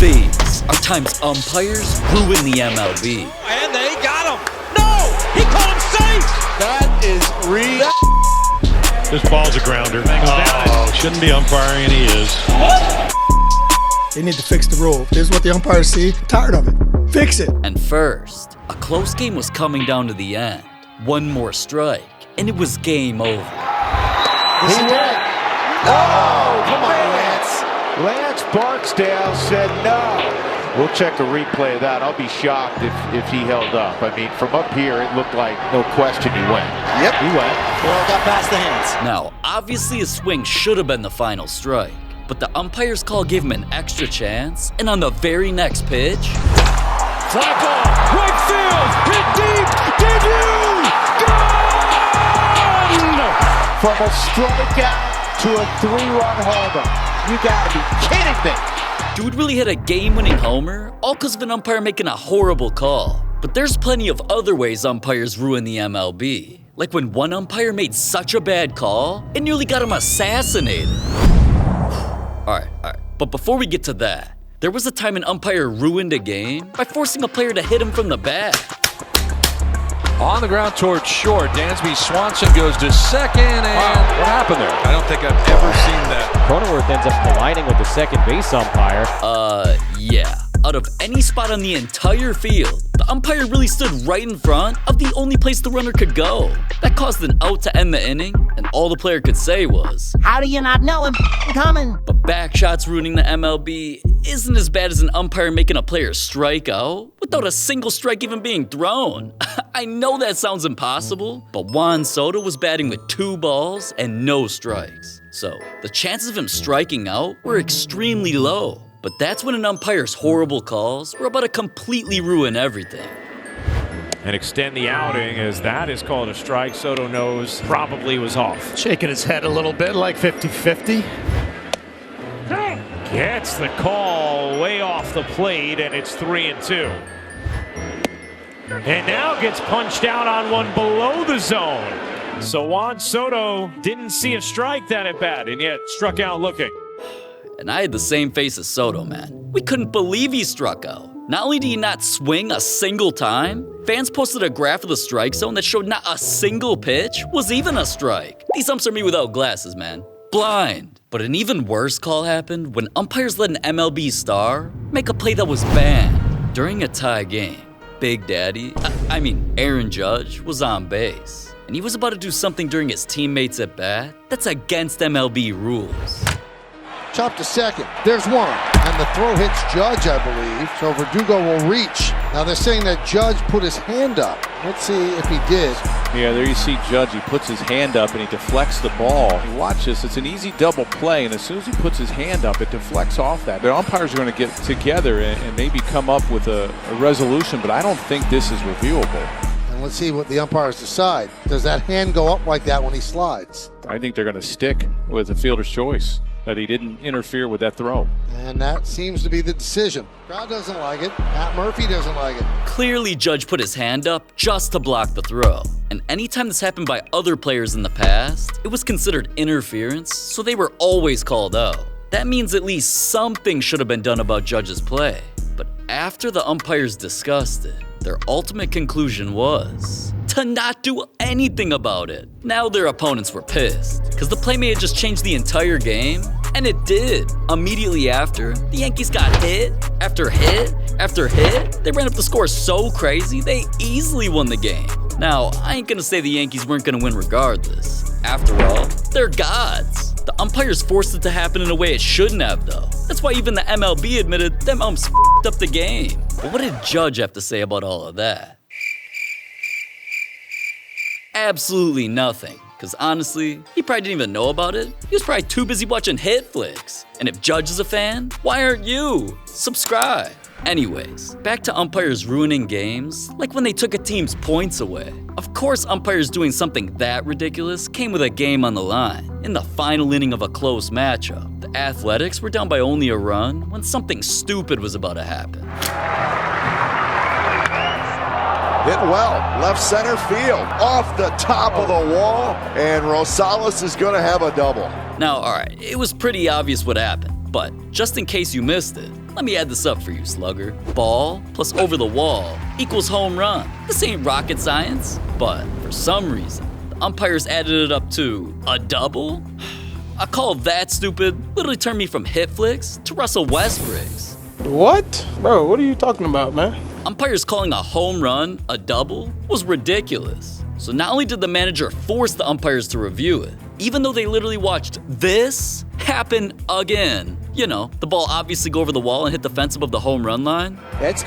These are times umpires ruin the MLB. And they got him. No! He called him safe! That is This ball's a grounder. Shouldn't be umpiring, and he is. They need to fix the rule. This is what the umpires see. I'm tired of it. Fix it. And first, a close game was coming down to the end. One more strike, and it was game over. He went. Oh, come on, Lance. Lance Barksdale said no. We'll check a replay of that. I'll be shocked if he held up. I mean, from up here, it looked like no question he went. Yep, he went. Well, got past the hands. Now, obviously a swing should have been the final strike, but the umpire's call gave him an extra chance, and on the very next pitch... Fly ball, right field, hit deep, did you? Gone! From a strikeout to a 3-run homer. You gotta be kidding me. Dude really hit a game-winning homer, all because of an umpire making a horrible call. But there's plenty of other ways umpires ruin the MLB. Like when one umpire made such a bad call, it nearly got him assassinated. Alright. But before we get to that, there was a time an umpire ruined a game by forcing a player to hit him from the bat. On the ground towards short, Dansby Swanson goes to second, and what happened there? I don't think I've ever seen that. Cronenworth ends up colliding with the second base umpire. Yeah. Out of any spot on the entire field, the umpire really stood right in front of the only place the runner could go. That caused an out to end the inning, and all the player could say was, "How do you not know I'm coming?" But back shots ruining the MLB isn't as bad as an umpire making a player strike out without a single strike even being thrown. I know that sounds impossible, but Juan Soto was batting with 2 balls and no strikes. So the chances of him striking out were extremely low. But that's when an umpire's horrible calls were about to completely ruin everything. And extend the outing as that is called a strike. Soto knows probably was off. Shaking his head a little bit like 50-50. Gets the call way off the plate, and it's 3-2. And now gets punched out on one below the zone. So Juan Soto didn't see a strike that at bat, and yet struck out looking. And I had the same face as Soto, man. We couldn't believe he struck out. Not only did he not swing a single time, fans posted a graph of the strike zone that showed not a single pitch was even a strike. These umps are me without glasses, man. Blind. But an even worse call happened when umpires let an MLB star make a play that was banned during a tie game. Big Daddy, Aaron Judge, was on base, and he was about to do something during his teammates at bat that's against MLB rules. Chop to second. There's one. And the throw hits Judge, I believe. So Verdugo will reach. Now they're saying that Judge put his hand up. Let's see if he did. Yeah, there you see Judge. He puts his hand up and he deflects the ball. And watch this. It's an easy double play. And as soon as he puts his hand up, it deflects off that. The umpires are going to get together and maybe come up with a resolution. But I don't think this is reviewable. And let's see what the umpires decide. Does that hand go up like that when he slides? I think they're going to stick with the fielder's choice, that he didn't interfere with that throw. And that seems to be the decision. Crowd doesn't like it. Matt Murphy doesn't like it. Clearly, Judge put his hand up just to block the throw. And anytime this happened by other players in the past, it was considered interference, so they were always called out. That means at least something should have been done about Judge's play. But after the umpires discussed it, their ultimate conclusion was to not do anything about it. Now their opponents were pissed, because the play may have just changed the entire game, and it did. Immediately after, the Yankees got hit after hit after hit. They ran up the score so crazy, they easily won the game. Now, I ain't gonna say the Yankees weren't gonna win regardless. After all, they're gods. The umpires forced it to happen in a way it shouldn't have, though. That's why even the MLB admitted them umps f***ed up the game. But what did Judge have to say about all of that? Absolutely nothing. Because honestly, he probably didn't even know about it. He was probably too busy watching HitFlix. And if Judge is a fan, why aren't you? Subscribe. Anyways, back to umpires ruining games, like when they took a team's points away. Of course, umpires doing something that ridiculous came with a game on the line. In the final inning of a close matchup, the Athletics were down by only a run when something stupid was about to happen. Hit well, left center field, off the top of the wall, and Rosales is going to have a double. Now, alright, it was pretty obvious what happened. But just in case you missed it, let me add this up for you, slugger. Ball plus over the wall equals home run. This ain't rocket science, but for some reason, the umpires added it up to a double? A call that stupid literally turned me from HitFlix to Russell Westbrook's. What? Bro, what are you talking about, man? Umpires calling a home run a double was ridiculous. So not only did the manager force the umpires to review it, even though they literally watched this happen again. You know, the ball obviously go over the wall and hit the fence above the home run line. It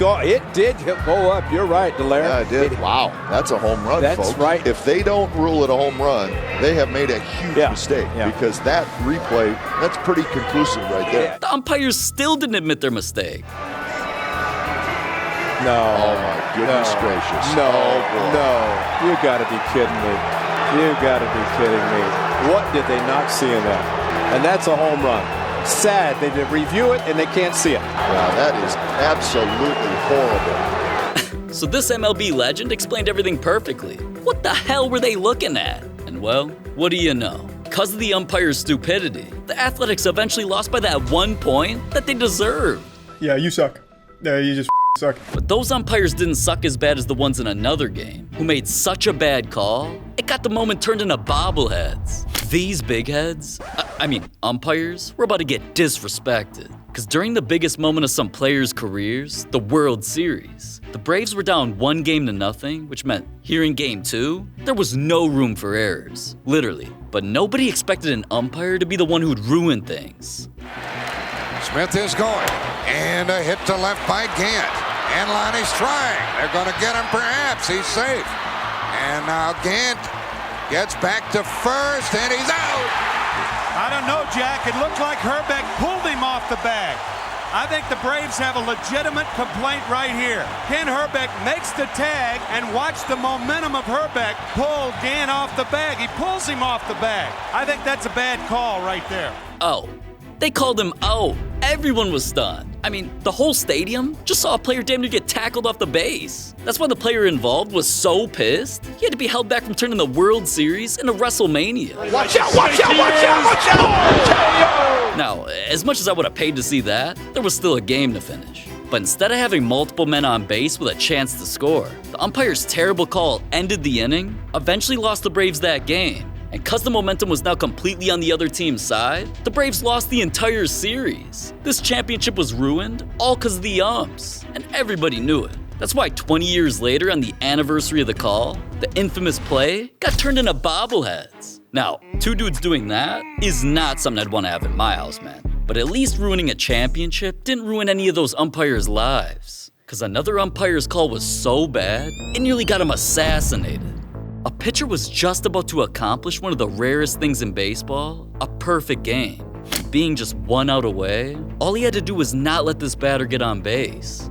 did go up. You're right, Delaire. Yeah, it did. Wow, that's a home run, that's folks. That's right. If they don't rule it a home run, they have made a huge mistake because that replay, that's pretty conclusive right there. The umpires still didn't admit their mistake. No. Oh, my goodness gracious. No, oh, no. You got to be kidding me. You got to be kidding me. What did they not see in that? And that's a home run. Sad. They did review it and they can't see it. Wow, that is absolutely horrible. So this MLB legend explained everything perfectly. What the hell were they looking at? And well, what do you know? Because of the umpire's stupidity, the Athletics eventually lost by that 1 point that they deserved. Yeah, you suck. Yeah, you just suck. But those umpires didn't suck as bad as the ones in another game who made such a bad call, it got the moment turned into bobbleheads. These big heads, umpires, were about to get disrespected. Because during the biggest moment of some players' careers, the World Series, the Braves were down 1-0, which meant here in Game 2, there was no room for errors, literally. But nobody expected an umpire to be the one who'd ruin things. Smith is going, and a hit to left by Gant. And Lonnie's trying. They're going to get him perhaps. He's safe. And now Gant gets back to first, and he's out. I don't know, Jack. It looked like Herbeck pulled him off the bag. I think the Braves have a legitimate complaint right here. Ken Herbeck makes the tag, and watch the momentum of Herbeck pull Gant off the bag. He pulls him off the bag. I think that's a bad call right there. Oh. They called him out. Everyone was stunned. The whole stadium just saw a player damn near get tackled off the base. That's why the player involved was so pissed, he had to be held back from turning the World Series into WrestleMania. Watch out, watch out, watch out, watch out! Now, as much as I would have paid to see that, there was still a game to finish. But instead of having multiple men on base with a chance to score, the umpire's terrible call ended the inning, eventually lost the Braves that game. And because the momentum was now completely on the other team's side, the Braves lost the entire series. This championship was ruined, all because of the umps. And everybody knew it. That's why 20 years later, on the anniversary of the call, the infamous play got turned into bobbleheads. Now, two dudes doing that is not something I'd want to have in my house, man. But at least ruining a championship didn't ruin any of those umpires' lives. Because another umpire's call was so bad, it nearly got him assassinated. A pitcher was just about to accomplish one of the rarest things in baseball, a perfect game. And being just 1 out away, all he had to do was not let this batter get on base.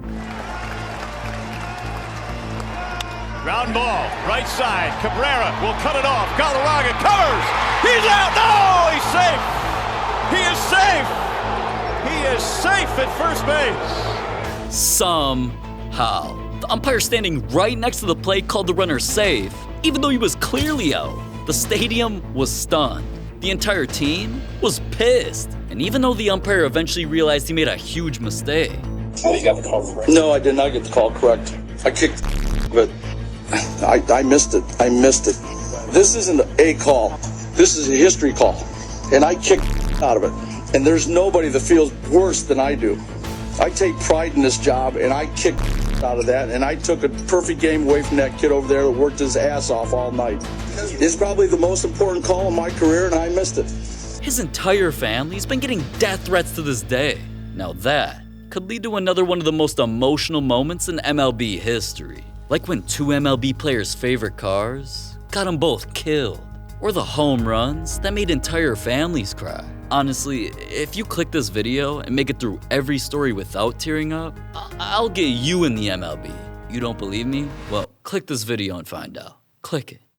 Ground ball, right side. Cabrera will cut it off. Galarraga covers. He's out. No, he's safe. He is safe. He is safe at first base. Somehow. The umpire standing right next to the plate called the runner safe, even though he was clearly out. The stadium was stunned. The entire team was pissed. And even though the umpire eventually realized he made a huge mistake. You got the call correct? No, I did not get the call correct. I kicked, but I missed it. I missed it. This isn't a call. This is a history call. And I kicked out of it. And there's nobody that feels worse than I do. I take pride in this job, and I kicked out of that, and I took a perfect game away from that kid over there that worked his ass off all night. It's probably the most important call in my career, and I missed it. His entire family's been getting death threats to this day. Now that could lead to another one of the most emotional moments in MLB history. Like when two MLB players' favorite cars got them both killed. Or the home runs that made entire families cry. Honestly, if you click this video and make it through every story without tearing up, I'll get you in the MLB. You don't believe me? Well, click this video and find out. Click it.